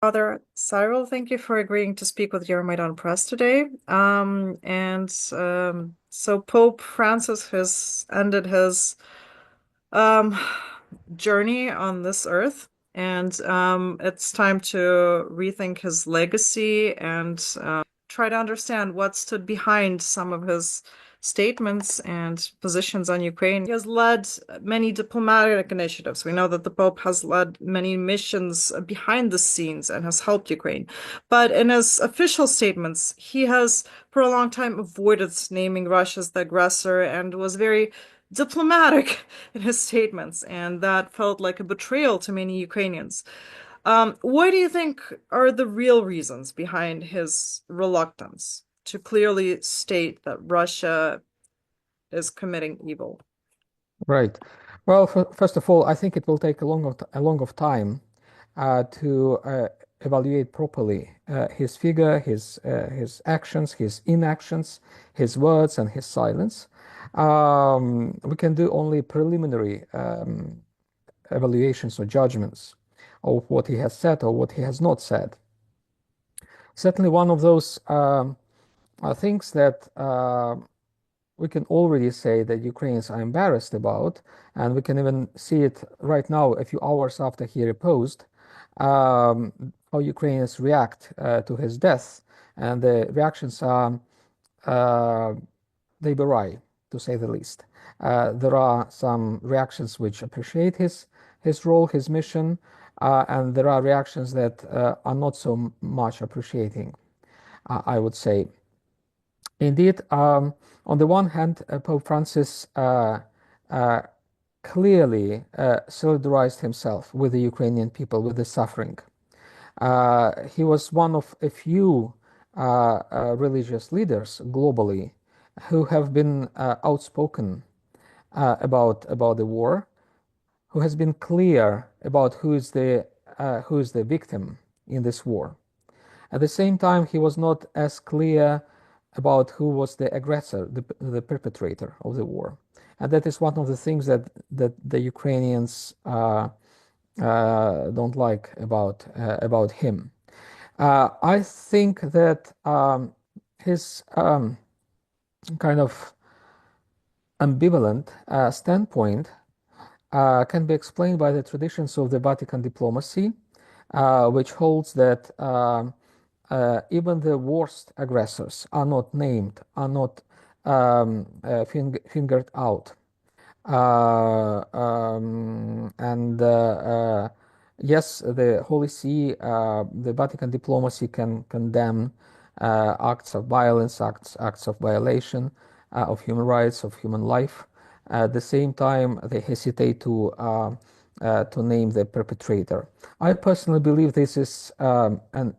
Father Cyril, thank you for agreeing to speak with Euromaidan Press today. So Pope Francis has ended his um, journey on this earth, and it's time to rethink his legacy and try to understand what stood behind some of his statements and positions on Ukraine. He has led many diplomatic initiatives. We know that the Pope has led many missions behind the scenes and has helped Ukraine. But in his official statements, he has for a long time avoided naming Russia as the aggressor and was very diplomatic in his statements, and that felt like a betrayal to many Ukrainians. What do you think are the real reasons behind his reluctance to clearly state that Russia is committing evil? Right. Well, first of all, I think it will take a long of time to evaluate properly his figure, his actions, his inactions, his words, and his silence. We can do only preliminary evaluations or judgments of what he has said or what he has not said. Certainly, one of those things that we can already say that Ukrainians are embarrassed about, and we can even see it right now, a few hours after he reposed, how Ukrainians react to his death, and the reactions are uh, they vary, to say the least. There are some reactions which appreciate his role, his mission, and there are reactions that are not so much appreciating, I would say. Indeed, on the one hand, Pope Francis uh, clearly solidarized himself with the Ukrainian people, with the suffering. He was one of a few religious leaders globally who have been outspoken about the war, who has been clear about who is the victim in this war. At the same time, he was not as clear about who was the aggressor, the perpetrator of the war. And that is one of the things that the Ukrainians don't like about him. I think that his kind of ambivalent standpoint can be explained by the traditions of the Vatican diplomacy, which holds that even the worst aggressors are not named, are not fingered out. Yes, the Holy See, the Vatican diplomacy can condemn acts of violence, acts of violation of human rights, of human life. At the same time, they hesitate to name the perpetrator. I personally believe this is an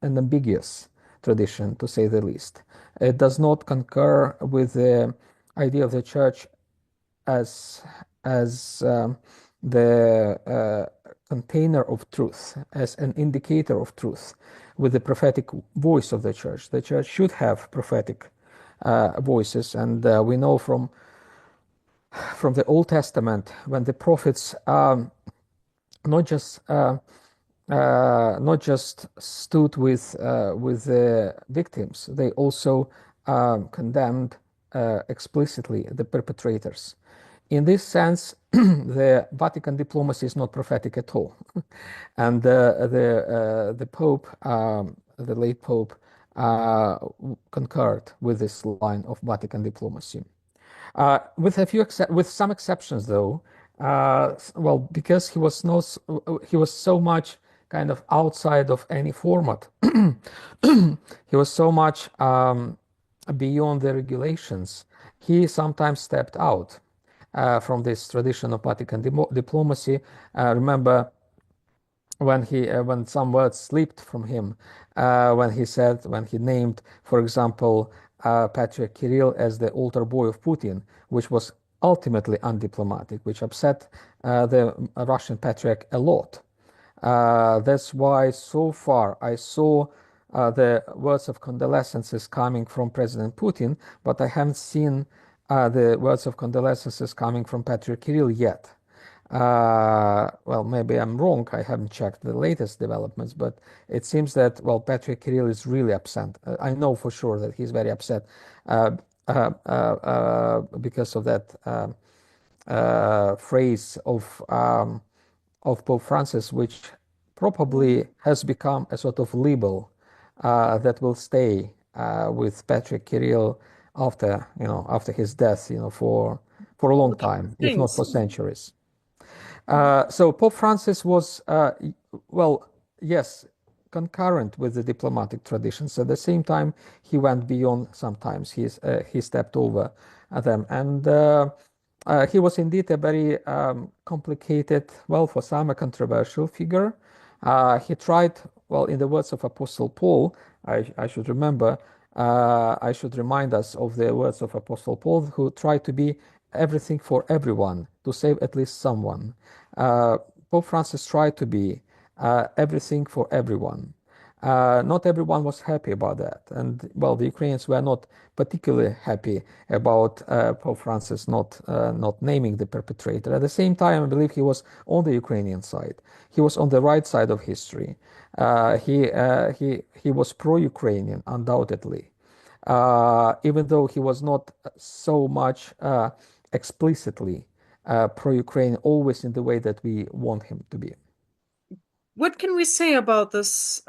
ambiguous tradition, to say the least. It does not concur with the idea of the church as the container of truth, as an indicator of truth, with the prophetic voice of the church. The church should have prophetic voices, and we know from the Old Testament when the prophets not just not just stood with the victims, they also condemned explicitly the perpetrators. In this sense, the Vatican diplomacy is not prophetic at all, and the Pope, the late Pope, concurred with this line of Vatican diplomacy. With some exceptions, though. Well, because he was so much kind of outside of any format. He was so much beyond the regulations. He sometimes stepped out from this tradition of Vatican diplomacy. Remember when some words slipped from him, when he named, for example, Patriarch Kirill as the altar boy of Putin, which was ultimately undiplomatic, which upset the Russian Patriarch a lot. That's why so far I saw the words of condolences coming from President Putin, but I haven't seen the words of condolences coming from Patriarch Kirill yet. Well, maybe I'm wrong. I haven't checked the latest developments, but it seems that, well, Patrick Kirill is really upset. I know for sure that he's very upset uh, because of that phrase of Pope Francis, which probably has become a sort of label that will stay with Patrick Kirill after, after his death, for a long Which time, if not for things? centuries. So Pope Francis was, well, yes, concurrent with the diplomatic traditions. At the same time, he went beyond. Sometimes he stepped over them, and he was indeed a very complicated, well, for some, a controversial figure. He tried, well, in the words of Apostle Paul, I should remember, I should remind us of the words of Apostle Paul, who tried to be everything for everyone, to save at least someone. Uh, Pope Francis tried to be everything for everyone. Not everyone was happy about that. And well, the Ukrainians were not particularly happy about Pope Francis not naming the perpetrator. At the same time, I believe he was on the Ukrainian side. He was on the right side of history. He was pro-Ukrainian, undoubtedly, even though he was not so much explicitly pro-Ukraine, always in the way that we want him to be. What can we say about this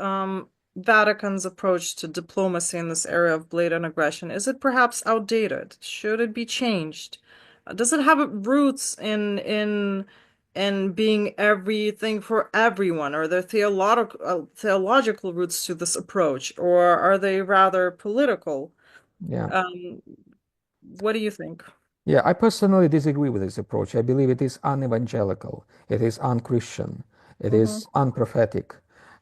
Vatican's approach to diplomacy in this area of blatant aggression? Is it perhaps outdated? Should it be changed? Does it have roots in being everything for everyone? Are there theological roots to this approach, or are they rather political? Yeah. Um, what do you think? Yeah, I personally disagree with this approach. I believe it is unevangelical, it is unchristian, it Hmm. is unprophetic.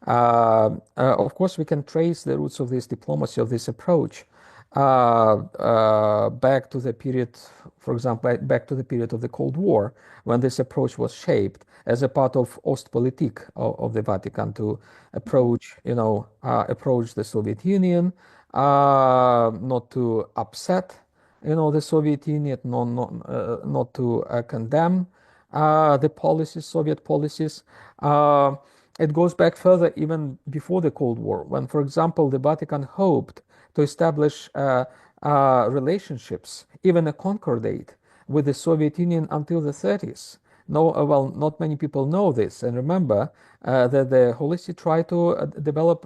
Of course, we can trace the roots of this diplomacy, of this approach, back to the period, for example, back to the period of the Cold War, when this approach was shaped as a part of Ostpolitik of the Vatican to approach the Soviet Union, not to upset the Soviet Union, not to condemn the policies, Soviet policies. Uh, it goes back further, even before the Cold War, when, for example, the Vatican hoped to establish relationships, even a concordate with the Soviet Union until the 30s. No, well, not many people know this. And remember that the Holy See tried to develop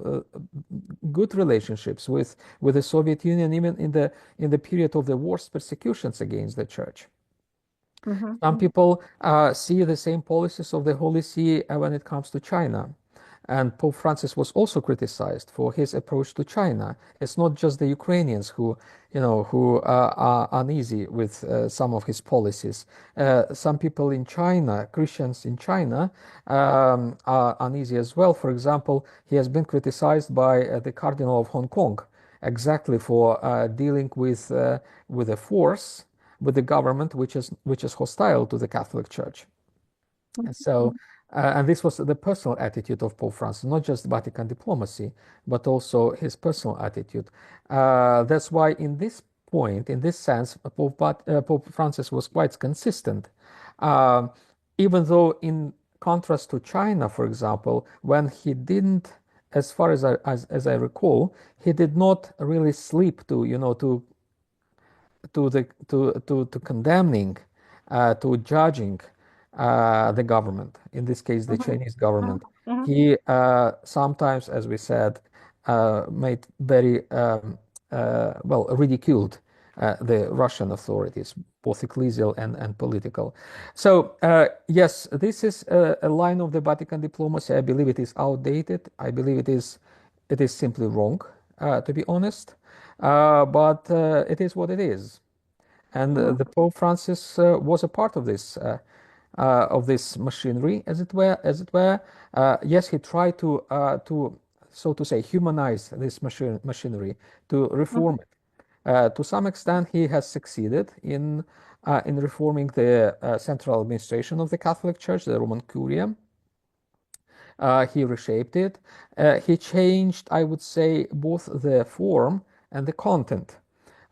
good relationships with the Soviet Union, even in the period of the worst persecutions against the church. Hmm. Some people see the same policies of the Holy See when it comes to China. And Pope Francis was also criticized for his approach to China. It's not just the Ukrainians who are uneasy with some of his policies. Some people in China, Christians in China, are uneasy as well. For example, he has been criticized by the Cardinal of Hong Kong exactly for dealing with a force, with the government which is hostile to the Catholic Church. And so, and this was the personal attitude of Pope Francis, not just Vatican diplomacy, but also his personal attitude. That's why, in this point, in this sense, Pope Francis was quite consistent. Um, Even though, in contrast to China, for example, when he didn't, as far as I recall, he did not really sleep to condemning, to judging the government, in this case, the Hmm. Chinese government. Hmm. He sometimes, as we said, made very well ridiculed the Russian authorities, both ecclesial and political. So yes, this is a line of the Vatican diplomacy. I believe it is outdated. I believe it is simply wrong, to be honest. But it is what it is. And Hmm. the Pope Francis was a part of this machinery, as it were. Yes, he tried to, so to say, humanize this machinery, to reform it. To some extent, he has succeeded in reforming the central administration of the Catholic Church, the Roman Curia. He reshaped it. He changed, I would say, both the form and the content.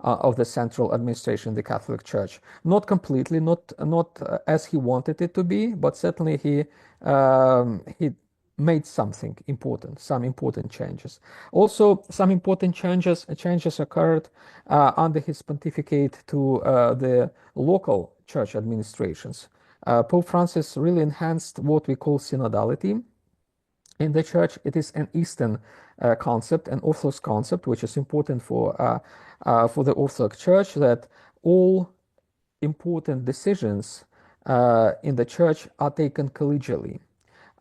of the central administration, the Catholic Church. Not completely, not as he wanted it to be, but certainly he made something important, some important changes. Also, some important changes occurred under his pontificate to the local church administrations. Pope Francis really enhanced what we call synodality in the church. It is an Eastern concept, an Orthodox concept, which is important for the Orthodox Church, that all important decisions in the church are taken collegially,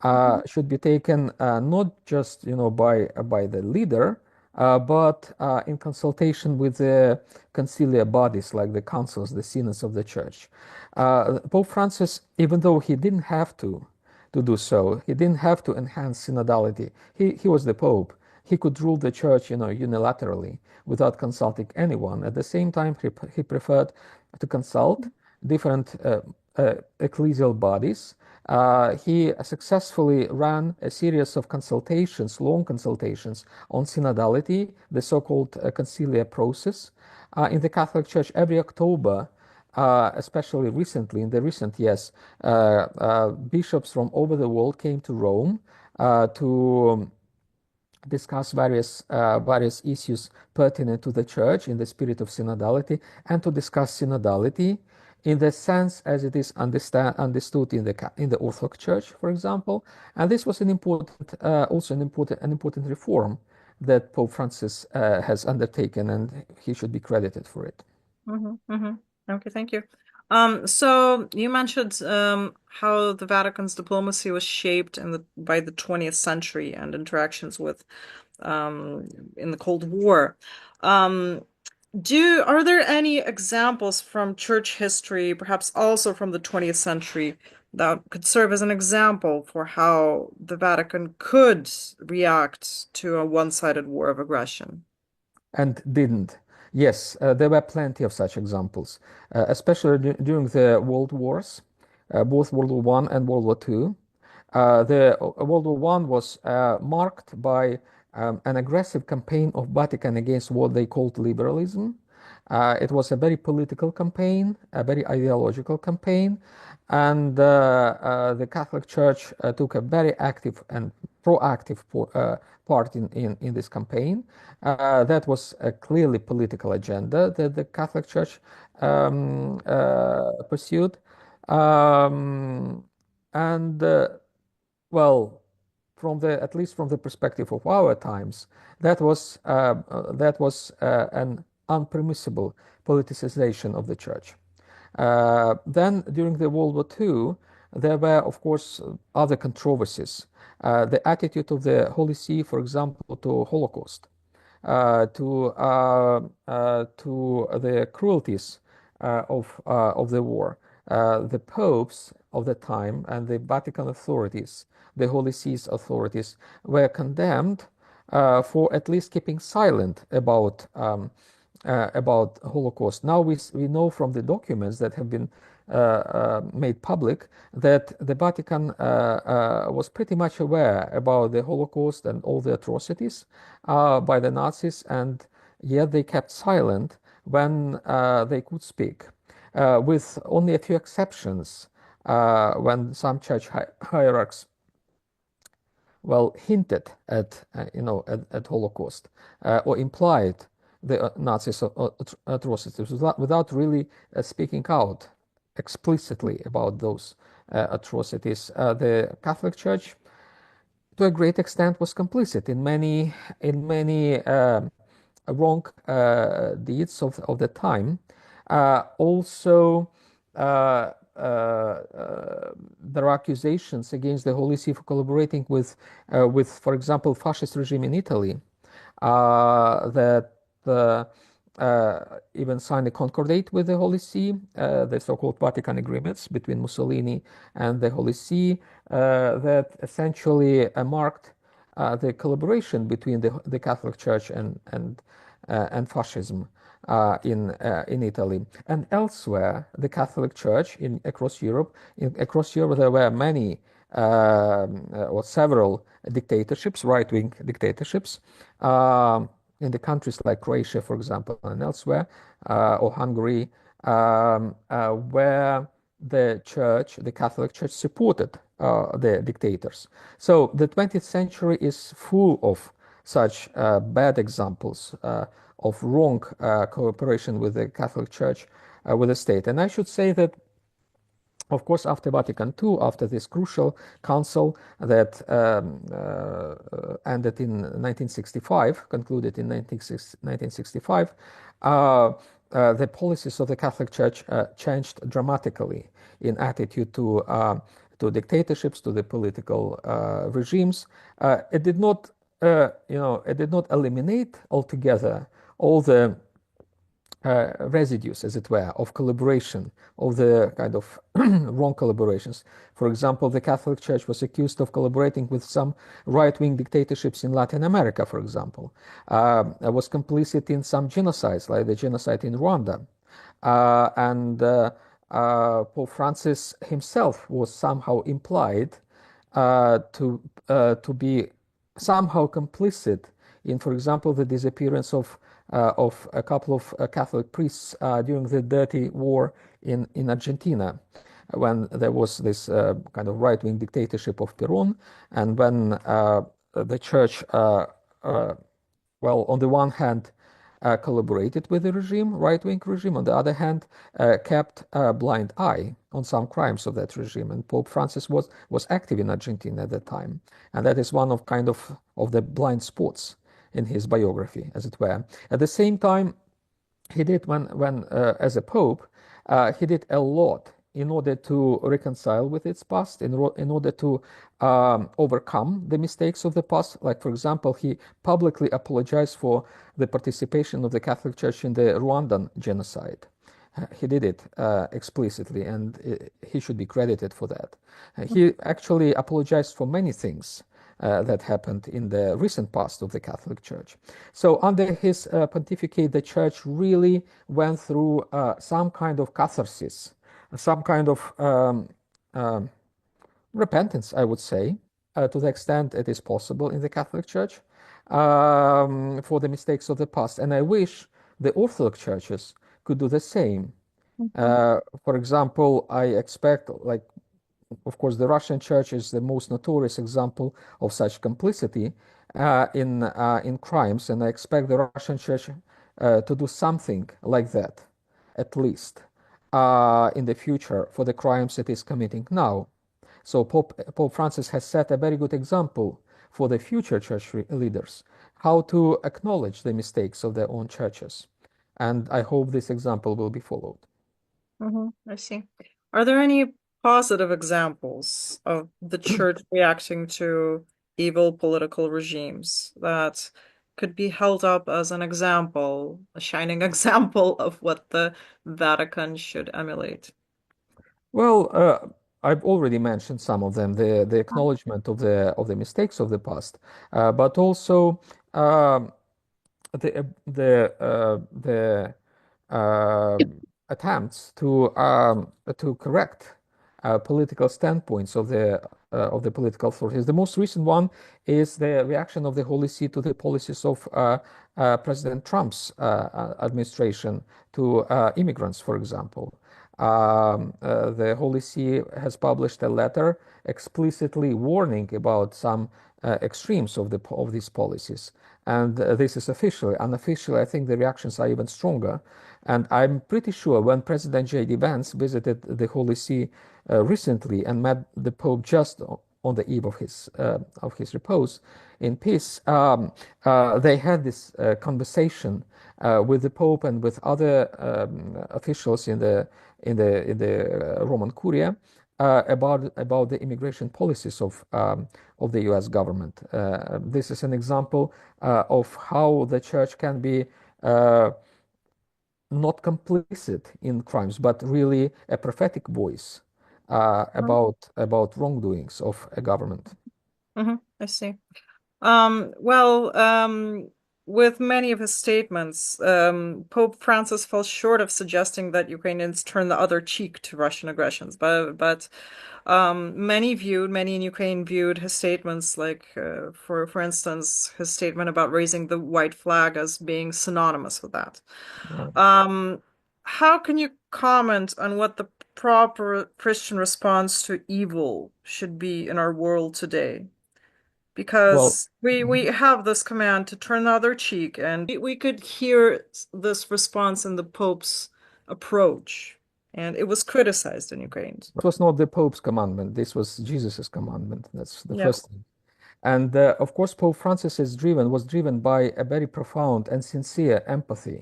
Mhm. should be taken not just by the leader, but in consultation with the conciliar bodies like the councils, the synods of the church. Pope Francis, even though he didn't have to do so, he didn't have to enhance synodality. He was the Pope. He could rule the church, unilaterally without consulting anyone. At the same time, he preferred to consult different ecclesial bodies. He successfully ran a series of consultations, long consultations on synodality, the so-called conciliar process. In the Catholic Church, every October, especially recently, in the recent years, bishops from over the world came to Rome to discuss various issues pertinent to the church in the spirit of synodality, and to discuss synodality in the sense as it is understood in the Orthodox Church, for example. And this was also an important reform that Pope Francis has undertaken, and he should be credited for it. Hmm. Okay, thank you. So you mentioned how the Vatican's diplomacy was shaped by the 20th century and interactions with in the Cold War. Um, are there any examples from church history, perhaps also from the 20th century, that could serve as an example for how the Vatican could react to a one-sided war of aggression? And didn't. Yes, there were plenty of such examples, especially during the World Wars, both World War One and World War Two. The World War One was marked by an aggressive campaign of Vatican against what they called liberalism. It was a very political campaign, a very ideological campaign, and the Catholic Church took a very active and proactive part in this campaign. That was a clearly political agenda that the Catholic Church pursued. Um, and well, at least from the perspective of our times, that was an unpermissible politicization of the church. Then, during the World War II, there were, of course, other controversies. The attitude of the Holy See, for example, to Holocaust, to the cruelties of the war. The popes of the time and the Vatican authorities, the Holy See's authorities, were condemned for at least keeping silent about Holocaust. Now we know from the documents that have been made public that the Vatican was pretty much aware about the Holocaust and all the atrocities by the Nazis, and yet they kept silent when they could speak, with only a few exceptions, when some church hierarchs hinted at Holocaust, or implied the Nazis atrocities without really speaking out explicitly about those atrocities. The Catholic Church, to a great extent, was complicit in many wrong deeds of the time. Also, there are accusations against the Holy See for collaborating with, for example, fascist regime in Italy, that even signed a concordate with the Holy See, the so-called Vatican agreements between Mussolini and the Holy See, that essentially marked the collaboration between the Catholic Church and fascism in Italy and elsewhere. The Catholic Church across Europe, there were many or several dictatorships, right-wing dictatorships, in the countries like Croatia, for example, and elsewhere, or Hungary, where the church, the Catholic Church, supported the dictators. So the 20th century is full of such bad examples of wrong cooperation with the Catholic Church, with the state. And I should say that, of course, after Vatican II, after this crucial council that ended in 1965, concluded in 1965, the policies of the Catholic Church changed dramatically in attitude to dictatorships, to the political regimes. It did not, it did not eliminate altogether all the residues, as it were, of collaboration, of the kind of wrong collaborations. For example, the Catholic Church was accused of collaborating with some right-wing dictatorships in Latin America, for example. Was complicit in some genocides, like the genocide in Rwanda. And Pope Francis himself was somehow implied to be somehow complicit in, for example, the disappearance of a couple of Catholic priests during the Dirty War in Argentina, when there was this kind of right-wing dictatorship of Peron, and when the church, well, on the one hand, collaborated with the regime, right-wing regime. On the other hand, kept a blind eye on some crimes of that regime. And Pope Francis was active in Argentina at that time, and that is one of kind of the blind spots in his biography, as it were. At the same time, he did when as a pope, he did a lot in order to reconcile with its past, in order to overcome the mistakes of the past. Like, for example, he publicly apologized for the participation of the Catholic Church in the Rwandan genocide. He did it explicitly, and he should be credited for that. He actually apologized for many things that happened in the recent past of the Catholic Church. So under his pontificate, the Church really went through some kind of catharsis, some kind of repentance, I would say, to the extent it is possible in the Catholic Church, for the mistakes of the past. And I wish the Orthodox churches could do the same. Mhm. For example, I expect, like, of course, the Russian church is the most notorious example of such complicity in crimes, and I expect the Russian church to do something like that, at least, in the future for the crimes it is committing now. So Pope Francis has set a very good example for the future church leaders, how to acknowledge the mistakes of their own churches. And I hope this example will be followed. I see. Are there any positive examples of the church reacting to evil political regimes that could be held up as an example, a shining example of what the Vatican should emulate? Well, I've already mentioned some of them, the acknowledgement of the mistakes of the past, but also um, the attempts to correct political standpoints of the political authorities. The most recent one is the reaction of the Holy See to the policies of President Trump's administration to immigrants, for example. The Holy See has published a letter explicitly warning about some extremes of these policies. And this is officially. Unofficially, I think the reactions are even stronger. And I'm pretty sure when President J.D. Vance visited the Holy See recently and met the Pope just on the eve of his repose in peace, they had this conversation with the Pope and with other officials in the Roman Curia about the immigration policies of the U.S. government. This is an example of how the church can be not complicit in crimes, but really a prophetic voice about wrongdoings of a government. I see. Well, with many of his statements, Pope Francis falls short of suggesting that Ukrainians turn the other cheek to Russian aggressions. But many in Ukraine viewed his statements, like for instance, his statement about raising the white flag as being synonymous with that. Right. Um, how can you comment on what the proper Christian response to evil should be in our world today? Well, Because we mhm. have this command to turn the other cheek, and we could hear this response in the Pope's approach, and it was criticized in Ukraine. It was not the Pope's commandment. This was Jesus's commandment. That's the Yeah. first thing. And of course, Pope Francis was driven by a very profound and sincere empathy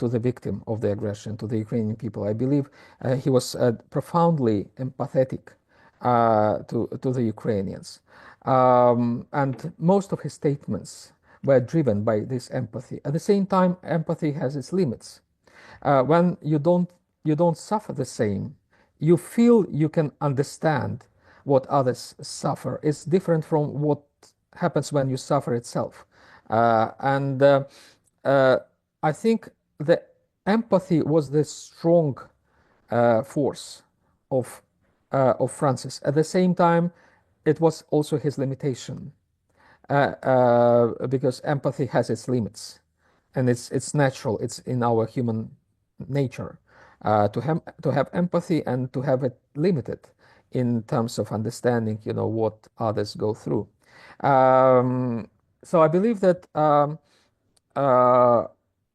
to the victim of the aggression, to the Ukrainian people. I believe he was profoundly empathetic to the Ukrainians. And most of his statements were driven by this empathy. At the same time, empathy has its limits. When you don't suffer the same, you feel you can understand what others suffer. It's different from what happens when you suffer itself. And uh, I think the empathy was the strong force of Francis. At the same time, it was also his limitation because empathy has its limits, and it's natural. It's in our human nature to have empathy and to have it limited in terms of understanding, what others go through. Um, so I believe that uh,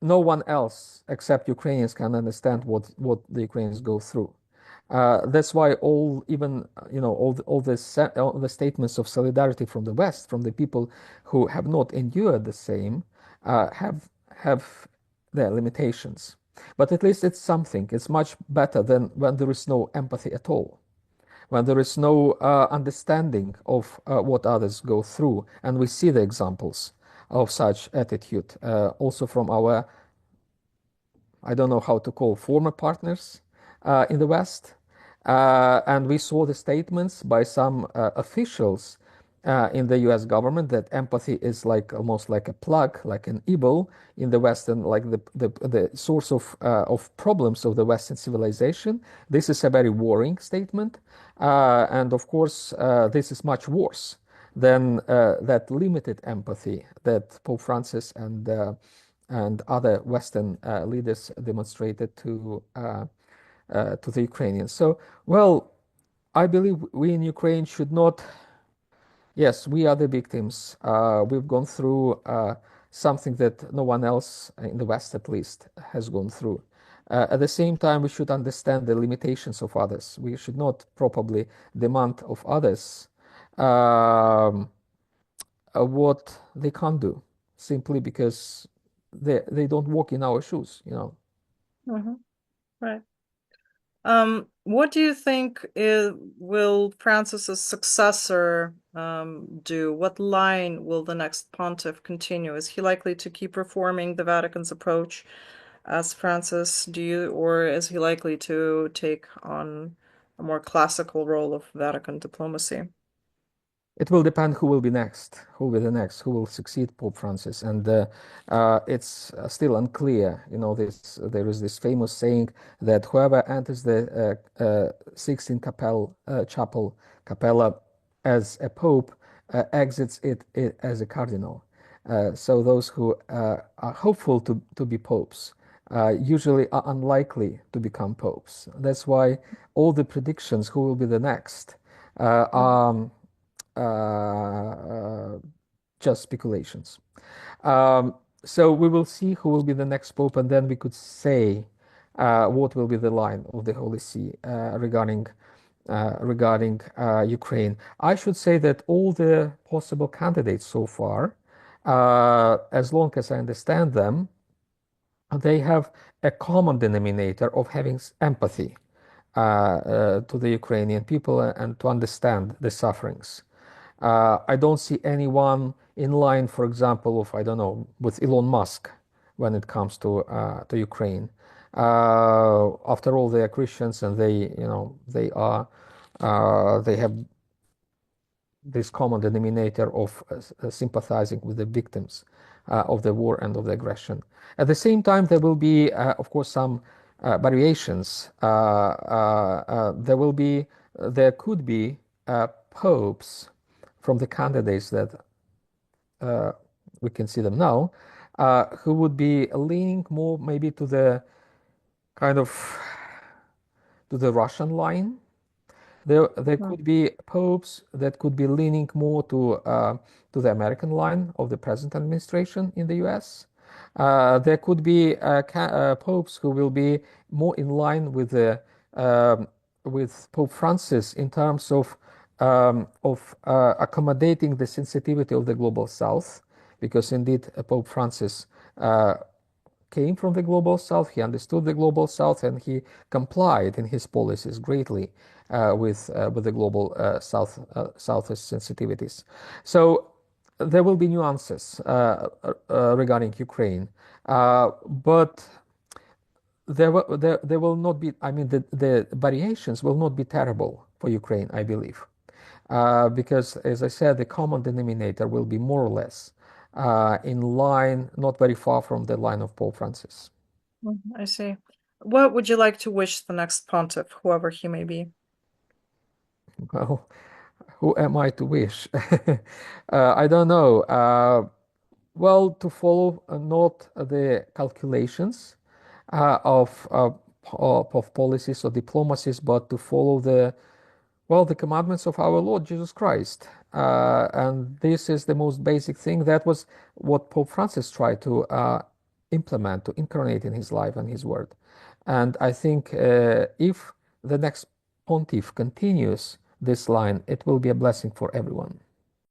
no one else except Ukrainians can understand what the Ukrainians go through. That's why all the statements of solidarity from the West, from the people who have not endured the same, have their limitations. But at least it's something. It's much better than when there is no empathy at all, when there is no understanding of what others go through. And we see the examples of such attitude also from our, I don't know how to call, former partners in the West. And we saw the statements by some officials in the US government that empathy is like almost like a plug, like an evil in the Western, like the source of problems of the Western civilization. This is a very worrying statement. And of course, this is much worse than that limited empathy that Pope Francis and other Western leaders demonstrated to the Ukrainians. So, well, I believe we in Ukraine should not. Yes, we are the victims. We've gone through something that no one else in the West, at least, has gone through. At the same time, we should understand the limitations of others. We should not probably demand of others um, what they can't do, simply because they don't walk in our shoes. Hmm. Right. What do you think will Francis's successor do? What line will the next pontiff continue? Is he likely to keep reforming the Vatican's approach as Francis, or is he likely to take on a more classical role of Vatican diplomacy? It will depend who will be next, who will be the next, who will succeed Pope Francis, and it's still unclear. There is this famous saying that whoever enters the Sixtine Chapel Capella as a pope exits it as a cardinal. So those who are hopeful to be popes usually are unlikely to become popes. That's why all the predictions who will be the next are uh, just speculations. Um, so we will see who will be the next pope, and then we could say what will be the line of the Holy See regarding Ukraine. I should say that all the possible candidates so far, as long as I understand them, they have a common denominator of having empathy to the Ukrainian people and to understand the sufferings. I don't see anyone in line, for example, of I don't know, with Elon Musk when it comes to Ukraine. After all, they are Christians, and they have this common denominator of sympathizing with the victims of the war and of the aggression. At the same time, there will be, of course, some variations. There could be popes from the candidates that uh, we can see them now, who would be leaning more maybe to the kind of to the Russian line. There Mm. could be popes that could be leaning more to the American line of the present administration in the U.S. There could be popes who will be more in line with the with Pope Francis in terms of accommodating the sensitivity of the global South, because indeed Pope Francis uh, came from the global south, he understood the global south, and he complied in his policies greatly with the global south's sensitivities. So there will be nuances regarding Ukraine, but there will not be, I mean, the variations will not be terrible for Ukraine, I believe. Because, as I said, the common denominator will be more or less in line, not very far from the line of Pope Francis. I see. What would you like to wish the next pontiff, whoever he may be? Well, who am I to wish? I don't know. Well, to follow not the calculations of policies or diplomacies, but to follow the commandments of our Lord Jesus Christ. And this is the most basic thing. That was what Pope Francis tried to implement, to incarnate in his life and his word. And I think if the next pontiff continues this line, it will be a blessing for everyone.